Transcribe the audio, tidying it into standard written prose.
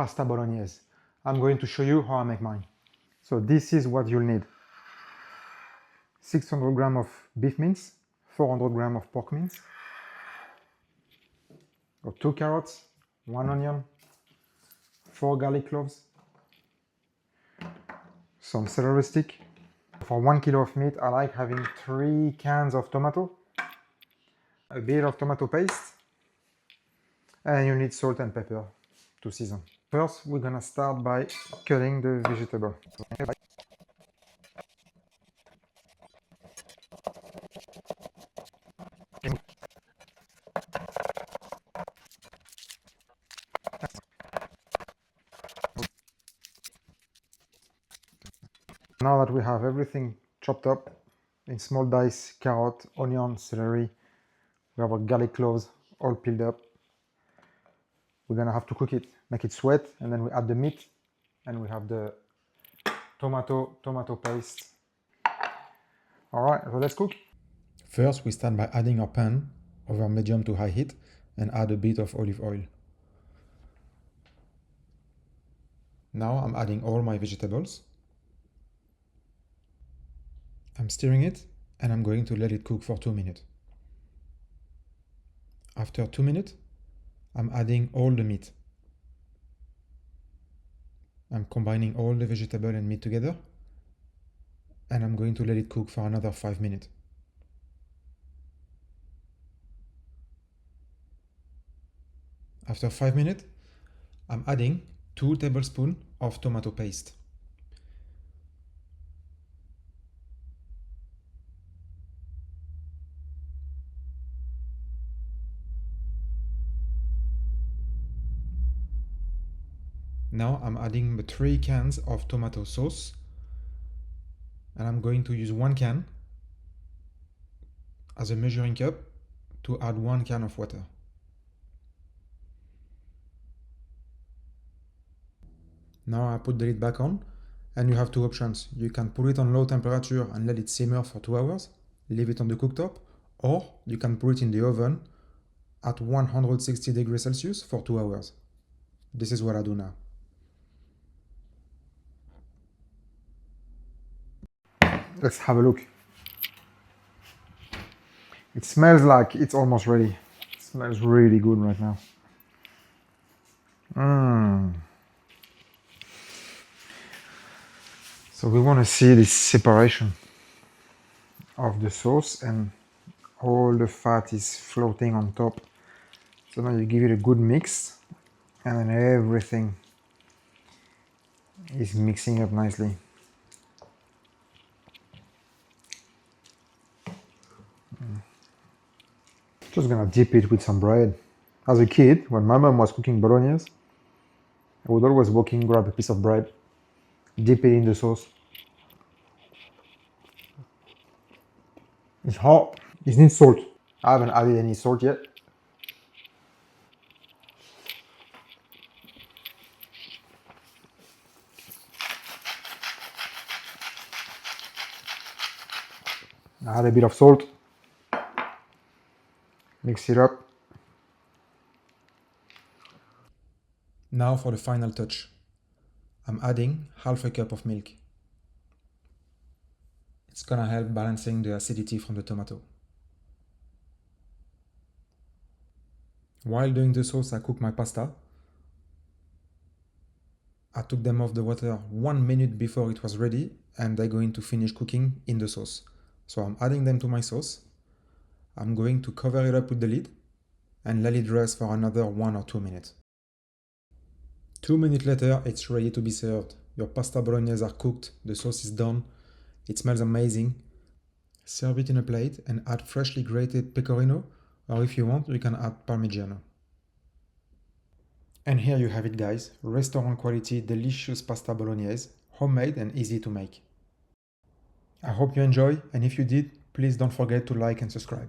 pasta bolognese. I'm going to show you how I make mine. So this is what you'll need. 600 grams of beef mince, 400 grams of pork mince, got 2 carrots, 1 onion, 4 garlic cloves, some celery stick. For 1 kilo of meat, I like having 3 cans of tomato, a bit of tomato paste, and you need salt and pepper to season. First, we're gonna start by cutting the vegetable. Now that we have everything chopped up in small dice, carrot, onion, celery, we have our garlic cloves all peeled up. We're gonna have to cook it, make it sweat, and then we add the meat, and we have the tomato paste. All right, so let's cook. First, we start by adding our pan over medium to high heat and add a bit of olive oil. Now I'm adding all my vegetables. I'm stirring it and I'm going to let it cook for 2 minutes. After 2 minutes, I'm adding all the meat. I'm combining all the vegetable and meat together and I'm going to let it cook for another 5 minutes. After 5 minutes, I'm adding 2 tablespoons of tomato paste. Now I'm adding the 3 cans of tomato sauce, and I'm going to use 1 can as a measuring cup to add 1 can of water. Now I put the lid back on, and you have 2 options. You can put it on low temperature and let it simmer for 2 hours, leave it on the cooktop, or you can put it in the oven at 160 degrees Celsius for 2 hours. This is what I do now. Let's have a look. It smells like it's almost ready. It smells really good right now. So we want to see this separation of the sauce and all the fat is floating on top. So now you give it a good mix and then everything is mixing up nicely. Just gonna dip it with some bread. As a kid, when my mom was cooking bolognese, I would always walk in, grab a piece of bread, dip it in the sauce. It's hot. It needs salt. I haven't added any salt yet. Add a bit of salt. Mix it up. Now for the final touch. I'm adding half a cup of milk. It's gonna help balancing the acidity from the tomato. While doing the sauce, I cook my pasta. I took them off the water 1 minute before it was ready, and they're going to finish cooking in the sauce. So I'm adding them to my sauce. I'm going to cover it up with the lid and let it rest for another 1 or 2 minutes. 2 minutes later, it's ready to be served. Your pasta bolognese are cooked, the sauce is done, it smells amazing. Serve it in a plate and add freshly grated pecorino, or if you want, you can add parmigiano. And here you have it, guys, restaurant quality delicious pasta bolognese, homemade and easy to make. I hope you enjoy, and if you did, please don't forget to like and subscribe.